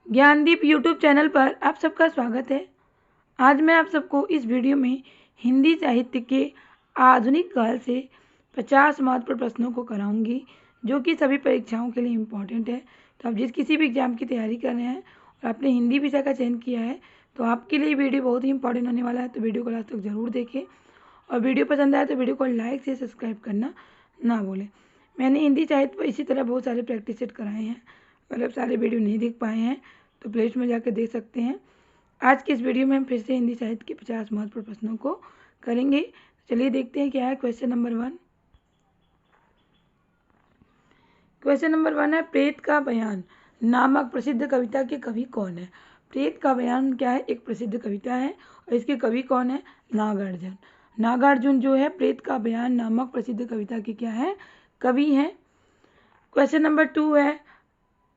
Gyandeep YouTube channel पर आप सबका स्वागत है। आज मैं आप सबको इस वीडियो में हिंदी साहित्य के आधुनिक काल से 50 महत्वपूर्ण प्रश्नों को कराऊंगी, जो कि सभी परीक्षाओं के लिए इम्पोर्टेंट है। तो आप जिस किसी भी एग्जाम की तैयारी कर रहे हैं और आपने हिंदी विषय का चयन किया है तो आपके लिए वीडियो बहुत ही इंपॉर्टेंट होने वाला है। तो वीडियो को लास्ट तक ज़रूर देखें और वीडियो पसंद आए तो वीडियो को लाइक से सब्सक्राइब करना ना भूलें। मैंने हिंदी साहित्य पर इसी तरह बहुत सारे प्रैक्टिस सेट कराए हैं। अगर आप सारे वीडियो नहीं देख पाए हैं तो प्लेलिस्ट में जाकर देख सकते हैं। आज की इस वीडियो में हम फिर से हिंदी साहित्य के 50 महत्वपूर्ण प्रश्नों को करेंगे। चलिए देखते हैं क्या है। Question number 1। क्वेश्चन नंबर 1 है, प्रेत का बयान नामक प्रसिद्ध कविता के कवि कौन है। प्रेत का बयान क्या है, एक प्रसिद्ध कविता है और इसके कवि कौन है, नागार्जुन। नागार्जुन जो है प्रेत का बयान नामक प्रसिद्ध कविता के क्या है, कवि हैं। क्वेश्चन नंबर 2 है,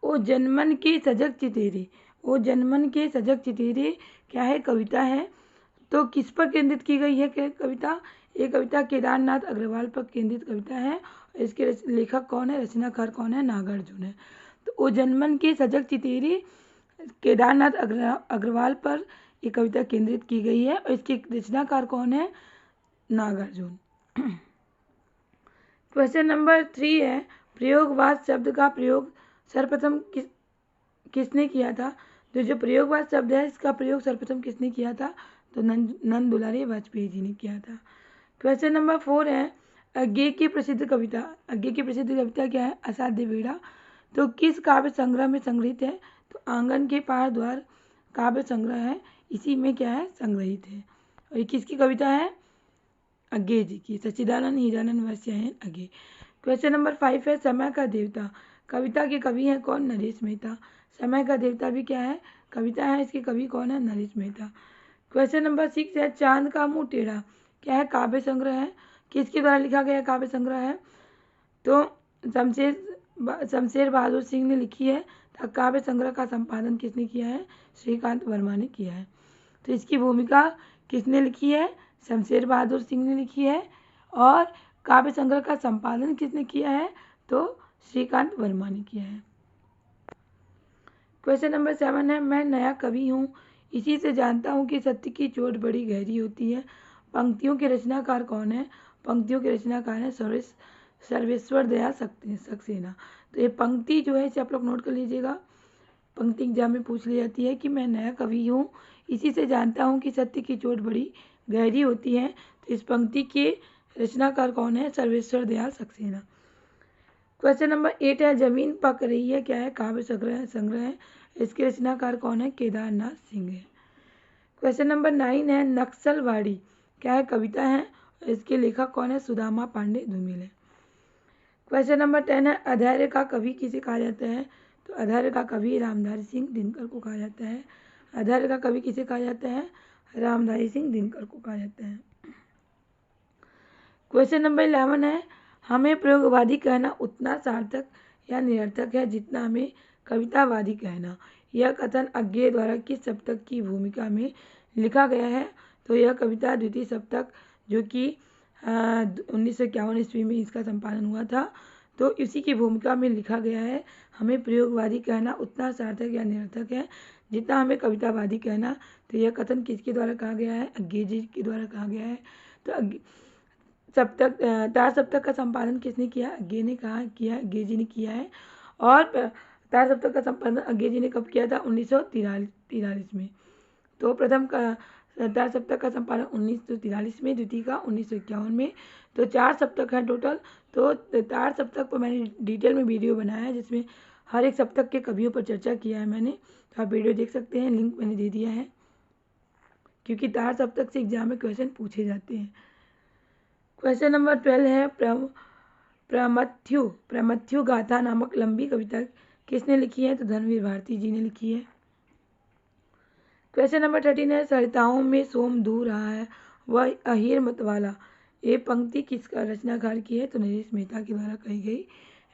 ओ जनमन के सजग चितेरे। ओ जनमन के सजग चितेरे क्या है, कविता है। तो किस पर केंद्रित की गई है कविता, ये कविता केदारनाथ अग्रवाल पर केंद्रित कविता है। इसके लेखक कौन है, रचनाकार कौन है, नागार्जुन है। तो ओ जनमन के सजग चितेरे केदारनाथ अग्रवाल पर ये कविता केंद्रित की गई है और इसके रचनाकार कौन है, नागार्जुन। क्वेश्चन नंबर 3 है, प्रयोगवाद शब्द का प्रयोग सर्वप्रथम किसने किया था। तो जो प्रयोगवाद शब्द है इसका प्रयोग सर्वप्रथम किसने किया था, तो नंद दुलारी वाजपेयी जी ने किया था। क्वेश्चन नंबर 4 है, अज्ञे की प्रसिद्ध कविता। अज्ञे की प्रसिद्ध कविता क्या है, असाध्य वीड़ा। तो किस काव्य संग्रह में संग्रहित है, तो आंगन के पार द्वार काव्य संग्रह है, इसी में क्या है, संग्रहित है। और ये किसकी कविता है, अज्ञे जी की। सच्चिदानंद हीरानंद वैश्यायन अज्ञे। क्वेश्चन नंबर 5 है, समय का देवता। कविता के कवि हैं कौन, नरेश मेहता। समय का देवता भी क्या है, कविता है, इसके कवि कौन है, नरेश मेहता। क्वेश्चन नंबर 6 है, चांद का मुंह टेढ़ा क्या है, काव्य संग्रह है, किसके द्वारा लिखा गया काव्य संग्रह है, तो शमशेर बहादुर सिंह ने लिखी है। काव्य संग्रह का संपादन किसने किया है, श्रीकांत वर्मा ने किया है। तो इसकी भूमिका किसने लिखी है, शमशेर बहादुर सिंह ने लिखी है। और काव्य संग्रह का संपादन किसने किया है, तो श्रीकांत वर्मा ने किया है। क्वेश्चन नंबर 7 है, मैं नया कवि हूँ, इसी से जानता हूँ कि सत्य की चोट बड़ी गहरी होती है। पंक्तियों के रचनाकार कौन है, पंक्तियों के रचनाकार है सर्वेश्वर दयाल सक्सेना। तो ये पंक्ति जो है इसे आप लोग नोट कर लीजिएगा, पंक्ति एग्जाम में पूछ ली जाती है कि मैं नया कवि हूँ, इसी से जानता हूँ कि सत्य की चोट बड़ी गहरी होती है। तो इस पंक्ति के रचनाकार कौन है, सर्वेश्वर दयाल सक्सेना। क्वेश्चन नंबर 8 है, जमीन पक रही है क्या है, काव्य संग्रह है, इसके रचनाकार कौन है, केदारनाथ सिंह है। क्वेश्चन नंबर 9 है, नक्सलवाड़ी क्या है, कविता है, इसके लेखक कौन है, सुदामा पांडे धूमिल है। क्वेश्चन नंबर 10 है, अधैर्य का कवि किसे कहा जाता है, तो अधैर्य का कवि रामधारी सिंह दिनकर को कहा जाता है। अधैर्य का कवि किसे कहा जाता है, रामधारी सिंह दिनकर को कहा जाता है। क्वेश्चन नंबर 11 है, हमें प्रयोगवादी कहना उतना सार्थक या निरर्थक है जितना हमें कवितावादी कहना। यह कथन अज्ञे द्वारा किस सप्तक की भूमिका में लिखा गया है, तो यह कविता द्वितीय सप्तक जो कि 1951 ईस्वी में इसका संपादन हुआ था, तो इसी की भूमिका में लिखा गया है। हमें प्रयोगवादी कहना उतना सार्थक या निरर्थक है जितना हमें कवितावादी कहना। तो यह कथन किसके द्वारा कहा गया है, अज्ञे जी के द्वारा कहा गया है। तो सप्तक तार सप्तक का संपादन किसने किया, अज्ञे ने कहा किया, अज्ञे जी ने किया है। और तार सप्तक का संपादन अज्ञे जी ने कब किया था, 1943 में। तो प्रथम का तार सप्तक का संपादन 1943 में, द्वितीय का 1951 में। तो 4 सप्तक है टोटल। तो तार सप्तक पर मैंने डिटेल में वीडियो बनाया है जिसमें हर एक सप्तक के कवियों पर चर्चा किया है मैंने। तो आप वीडियो देख सकते हैं, लिंक मैंने दे दिया है, क्योंकि तार सप्तक से एग्जाम में क्वेश्चन पूछे जाते हैं। क्वेश्चन नंबर 12 है, प्रमथ्यु गाथा नामक लंबी कविता किसने लिखी है, तो धर्मवीर भारती जी ने लिखी है। क्वेश्चन नंबर 13 है, सरिताओं में सोम दूर रहा है वह अहीर मतवाला, ये पंक्ति किसका रचनाकार की है, तो नरेश मेहता के द्वारा कही गई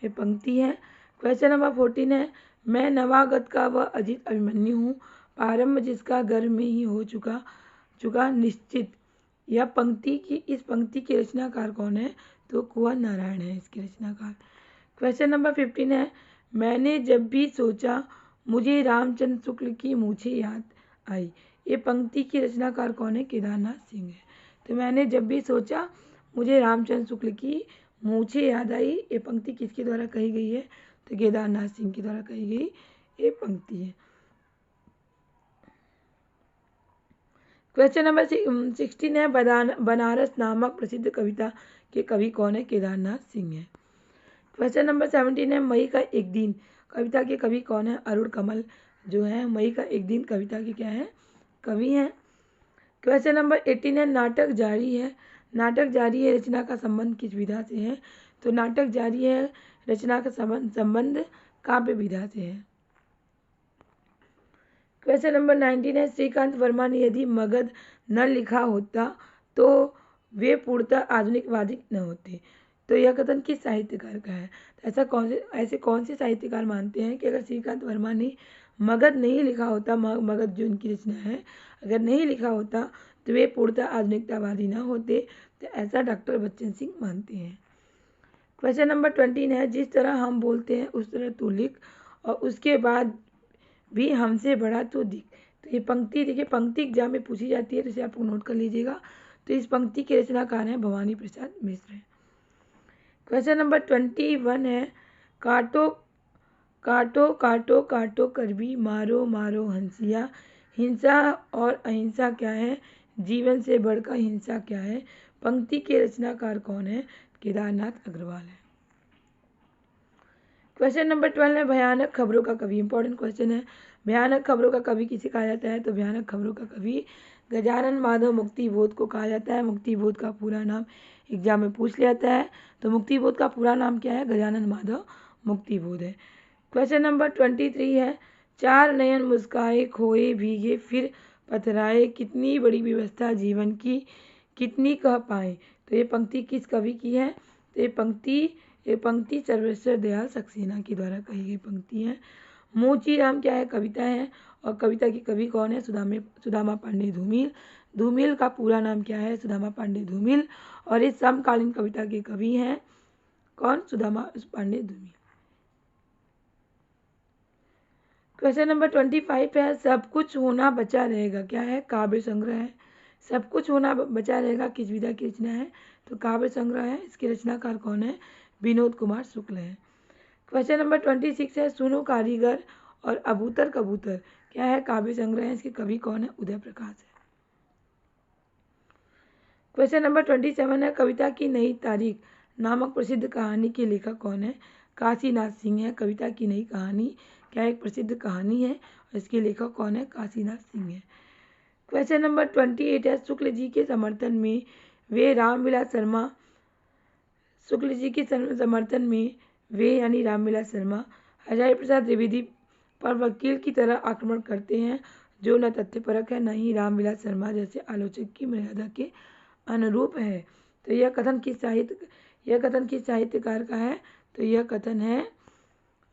ये पंक्ति है। क्वेश्चन नंबर 14 है, मैं नवागत का वह अजित अभिमन्यु हूँ, प्रारंभ जिसका गर्भ में ही हो चुका निश्चित। यह पंक्ति की इस पंक्ति के रचनाकार कौन है, तो कुंवर नारायण है इसके रचनाकार। क्वेश्चन नंबर 15 है, मैंने जब भी सोचा मुझे रामचंद्र शुक्ल की मूछें याद आई। ये पंक्ति की रचनाकार कौन है? केदारनाथ सिंह है। तो मैंने जब भी सोचा मुझे रामचंद्र शुक्ल की मूछें याद आई, ये पंक्ति किसके द्वारा कही गई है? तो केदारनाथ सिंह के द्वारा कही गई ये पंक्ति है। क्वेश्चन नंबर 16 है, बनारस नामक प्रसिद्ध कविता के कवि कौन है? केदारनाथ सिंह है। क्वेश्चन नंबर 17 है, मई का एक दिन कविता के कवि कौन है? अरुण कमल जो है मई का एक दिन कविता के क्या है? कवि हैं। क्वेश्चन नंबर 18 है, नाटक जारी है। नाटक जारी है रचना का संबंध किस विधा से है? तो नाटक जारी है रचना का संबंध काव्य विधा से है। क्वेश्चन नंबर 19 है, श्रीकांत वर्मा ने यदि मगध न लिखा होता तो वे पूर्णतः आधुनिकवादी न होते। तो यह कथन किस साहित्यकार का है? तो ऐसे कौन से साहित्यकार मानते हैं कि अगर श्रीकांत वर्मा ने मगध नहीं लिखा होता, मगध जो उनकी रचना है अगर नहीं लिखा होता तो वे पूर्णतः आधुनिकतावादी न होते। तो ऐसा डॉक्टर बच्चन सिंह मानते हैं। क्वेश्चन नंबर 20 है, जिस तरह हम बोलते हैं उस तरह तू लिख और उसके बाद भी हमसे बड़ा तो दिख। तो ये पंक्ति देखिए, पंक्ति एग्जाम में पूछी जाती है तो इसे आपको नोट कर लीजिएगा। तो इस पंक्ति के रचनाकार हैं भवानी प्रसाद मिश्र। क्वेश्चन नंबर 21 है, काटो काटो काटो काटो कर भी मारो मारो हंसिया। हिंसा और अहिंसा क्या है? जीवन से बढ़कर हिंसा क्या है? पंक्ति के रचनाकार कौन है? केदारनाथ अग्रवाल है। क्वेश्चन नंबर 12 है, भयानक खबरों का कवि। इंपॉर्टेंट क्वेश्चन है, भयानक खबरों का कवि किसे कहा जाता है? तो भयानक खबरों का कवि गजानन माधव मुक्तिबोध को कहा जाता है। मुक्तिबोध का पूरा नाम एग्जाम में पूछ लिया जाता है। तो मुक्तिबोध का पूरा नाम क्या है? गजानन माधव मुक्तिबोध है। क्वेश्चन नंबर 23 है, चार नयन मुस्काए खोए भीगे फिर पथराए, कितनी बड़ी व्यवस्था जीवन की कितनी कह पाए। तो ये पंक्ति किस कवि की है? तो ये पंक्ति सर्वेश्वर दयाल सक्सेना के द्वारा कही गई पंक्ति है। मोची राम क्या है? कविता है और कविता की कवि कौन है? सुदामा पांडे धूमिल। धूमिल का पूरा नाम क्या है? सुदामा पांडे धूमिल। और इस समकालीन कविता के कवि हैं कौन? सुदामा पांडे धूमिल। क्वेश्चन नंबर 25 है, सब कुछ होना बचा रहेगा क्या है? काव्य संग्रह है। सब कुछ होना बचा रहेगा किस विधा की रचना है? तो काव्य संग्रह है। इसके रचनाकार कौन है? विनोद कुमार शुक्ल है। क्वेश्चन नंबर 26 है, सुनो कारीगर और अबूतर कबूतर क्या है? काव्य संग्रह है। इसके कवि कौन है? उदय प्रकाश है। क्वेश्चन नंबर 27 है, कविता की नई तारीख नामक प्रसिद्ध कहानी के लेखक कौन है? काशीनाथ सिंह है। कविता की नई कहानी क्या एक प्रसिद्ध कहानी है और इसके लेखक कौन है? काशीनाथ सिंह है। क्वेश्चन नंबर 28 है, शुक्ल जी के समर्थन में वे रामविलास शर्मा शुक्ल जी के समर्थन में वे यानी रामविलास शर्मा हजारी प्रसाद द्विवेदी पर वकील की तरह आक्रमण करते हैं जो न तथ्यपरक है न ही रामविलास शर्मा जैसे आलोचक की मर्यादा के अनुरूप है। तो यह कथन किस साहित्यकार का है? तो यह कथन है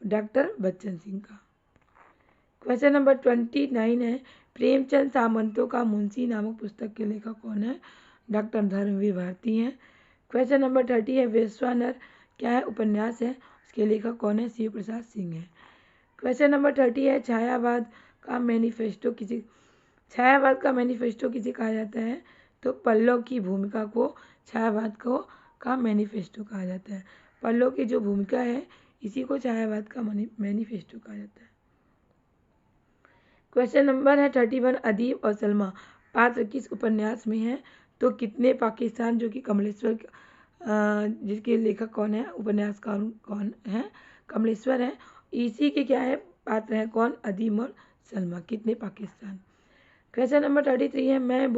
डॉक्टर बच्चन सिंह का। क्वेश्चन नंबर 29 है, प्रेमचंद सामंतों का मुंशी नामक पुस्तक के लेखक कौन है? डॉक्टर धर्मवीर भारती हैं। क्वेश्चन नंबर 30 है, वेश्वानर क्या है? उपन्यास है। इसके लेखक कौन है? शिव प्रसाद सिंह है। क्वेश्चन नंबर 30 है, छायावाद का मैनिफेस्टो किसे कहा जाता है? तो पल्लव की भूमिका को छायावाद का मैनिफेस्टो कहा जाता है। पल्लव की जो भूमिका है इसी को छायावाद का मैनिफेस्टो कहा जाता है। क्वेश्चन नंबर है 31, अदीब और सलमा पात्र किस उपन्यास में है? तो कितने पाकिस्तान जो कि कमलेश्वर जिसके लेखक कौन है? उपन्यासकार कौन है? कमलेश्वर है। इसी के क्या है? पात्र हैं कौन? अदीब और सलमा। कितने पाकिस्तान। क्वेश्चन नंबर 33 है, मैं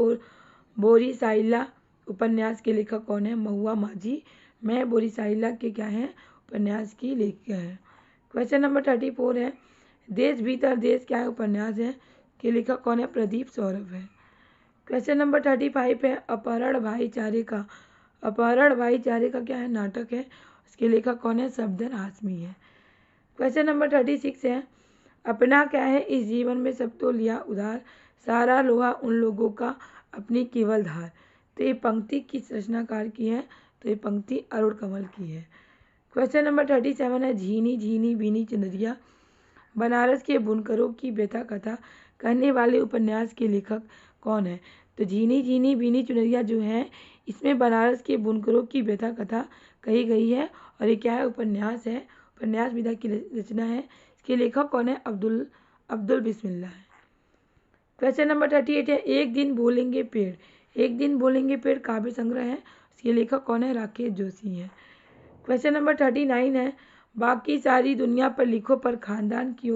बोरी साइला उपन्यास के लेखक कौन है? महुआ माझी। मैं बोरी साइला के क्या है? उपन्यास की लेखिका है। क्वेश्चन नंबर 34 है, देश भीतर देश क्या है? उपन्यास है। के लेखक कौन है? प्रदीप सौरभ है। क्वेश्चन नंबर 35 है, अपहरण भाईचारे का क्या है? नाटक है। इसके लेखक कौन है? सफदर हाशमी है। क्वेश्चन नंबर 36 है, अपना क्या है? इस जीवन में सब तो लिया उधार, सारा लोहा उन लोगों का अपनी केवल धार। तो ये पंक्ति किस रचनाकार की है? तो ये पंक्ति अरुण कमल की है। क्वेश्चन नंबर 37 है, झीनी झीनी बीनी चंदरिया बनारस के बुनकरों की व्यथा कथा कहने वाले उपन्यास के लेखक कौन है? तो झीनी झीनी बीनी चुनरिया जो है इसमें बनारस के बुनकरों की व्यथा कथा कही गई है और ये क्या है? उपन्यास है, उपन्यास विधा की रचना है। इसके लेखक कौन है? अब्दुल बिस्मिल्लाह है। क्वेश्चन नंबर 38 है एक दिन बोलेंगे पेड़। एक दिन बोलेंगे पेड़ काव्य संग्रह है। इसके लेखक कौन है? राकेश जोशी है। क्वेश्चन नंबर 39 है बाकी सारी दुनिया पर लिखो पर खानदान की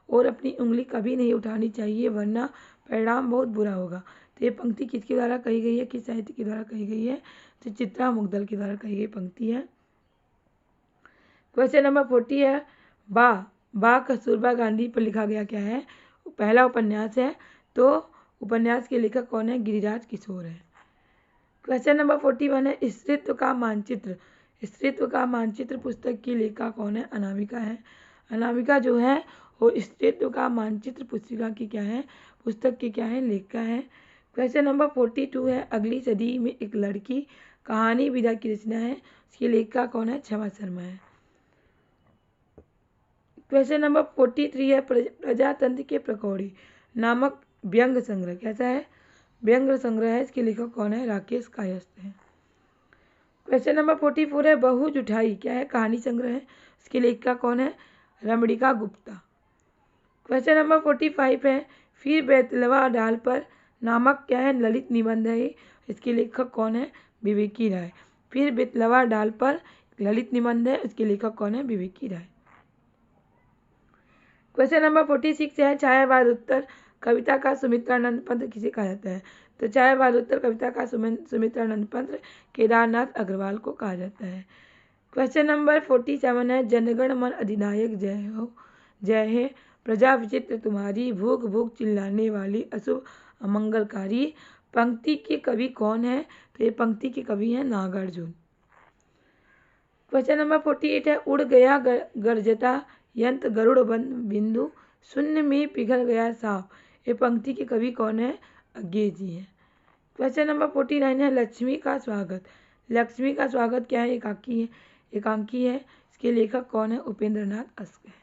ओर अपनी उंगली कभी नहीं उठानी चाहिए वरना परिणाम बहुत बुरा होगा। तो ये पंक्ति किसके द्वारा कही गई है? किस साहित्य के द्वारा कही गई है? तो चित्रा मुग्दल के द्वारा कही गई पंक्ति है। क्वेश्चन नंबर 40 है बा कस्तूरबा गांधी पर लिखा गया क्या है? पहला उपन्यास है। तो उपन्यास के लेखक कौन है? गिरिराज किशोर है। क्वेश्चन नंबर 41 है स्त्रीत्व का मानचित्र। स्त्रीत्व का मानचित्र पुस्तक की लेखिका कौन है? अनामिका है। अनामिका जो है वो स्त्रीत्व का मानचित्र पुस्तिका की क्या है? पुस्तक की क्या है? लेखिका है। क्वेश्चन नंबर 42 है अगली सदी में एक लड़की कहानी विधा की रचना है। उसकी लेखिका कौन है? क्षमा शर्मा है। क्वेश्चन नंबर 43 है प्रजातंत्र के प्रकौड़ी नामक व्यंग्य संग्रह कैसा है? व्यंग्य संग्रह है। इसके लेखक कौन है? राकेश कायस्थ है। क्वेश्चन नंबर 44 है बहु जुठाई क्या है? कहानी संग्रह है। इसकी लेखिका कौन है? रमणिका गुप्ता। क्वेश्चन नंबर 45 है फिर बेतलवा डाल पर नामक क्या है? ललित निबंध है। इसके लेखक कौन है? विवेकी राय। फिर बेतलवा डाल पर ललित निबंध है। इसके लेखक कौन है? विवेकी राय। क्वेश्चन नंबर 46 है छायावाद उत्तर कविता का सुमित्रानंद पंथ किसे कहा जाता है? तो छायावाद उत्तर कविता का सुमित्रानंद पंथ केदारनाथ अग्रवाल को कहा जाता है। क्वेश्चन नंबर 47 है जनगण मन अधिनायक जय हो जय हे प्रजा विचित्र तुम्हारी भूख भूख चिल्लाने वाली अशुभ अमंगलकारी पंक्ति के कवि कौन है? तो ये पंक्ति के कवि हैं नागार्जुन। क्वेश्चन नंबर 48 है उड़ गया गरजता यंत्र गरुड़ बिंदु शून्य में पिघल गया सांप। ये पंक्ति के कवि कौन है? अज्ञे जी हैं। क्वेश्चन नंबर 49 है लक्ष्मी का स्वागत। लक्ष्मी का स्वागत क्या है? एकांकी है। इसके लेखक कौन है? उपेंद्र नाथ अस्क है।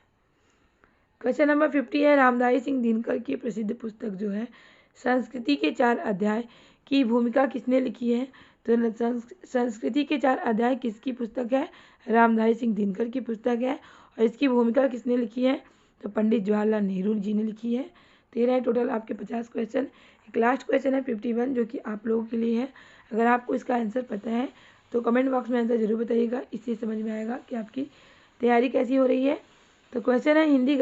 क्वेश्चन नंबर 50 है रामधारी सिंह दिनकर की प्रसिद्ध पुस्तक जो है संस्कृति के 4 अध्याय की भूमिका किसने लिखी है? तो संस्कृति के 4 अध्याय किसकी पुस्तक है? रामधारी सिंह दिनकर की पुस्तक है। और इसकी भूमिका किसने लिखी है? तो पंडित जवाहरलाल नेहरू जी ने लिखी है। 13 है टोटल आपके 50 क्वेश्चन। एक लास्ट क्वेश्चन है 51 जो कि आप लोगों के लिए है। अगर आपको इसका आंसर पता है तो कमेंट बॉक्स में आंसर जरूर बताइएगा। इससे समझ में आएगा कि आपकी तैयारी कैसी हो रही है। तो क्वेश्चन है हिंदी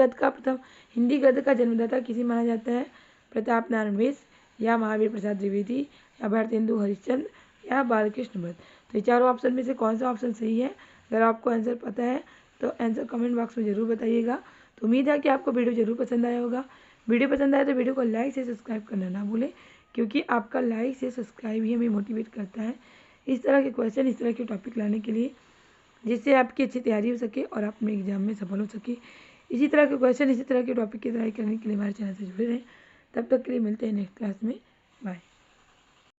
गद्य का जन्मदाता किसे माना जाता है? प्रताप नारायण मिश्र या महावीर प्रसाद द्विवेदी या भारतेंदु हरिश्चंद्र या बालकृष्ण भट्ट। तो ये चारों ऑप्शन में से कौन सा ऑप्शन सही है? अगर आपको आंसर पता है तो आंसर कमेंट बॉक्स में ज़रूर बताइएगा। तो उम्मीद है कि आपको वीडियो ज़रूर पसंद आया होगा। वीडियो पसंद आए तो वीडियो को लाइक से सब्सक्राइब करना ना भूलें क्योंकि आपका लाइक से सब्सक्राइब ही हमें मोटिवेट करता है इस तरह के क्वेश्चन इस तरह के टॉपिक लाने के लिए जिससे आपकी अच्छी तैयारी हो सके और आप अपने एग्जाम में सफल हो सके। इसी तरह के क्वेश्चन इसी तरह के टॉपिक की तैयारी करने के लिए हमारे चैनल से जुड़े रहें। तब तक के लिए मिलते हैं नेक्स्ट क्लास में। बाय।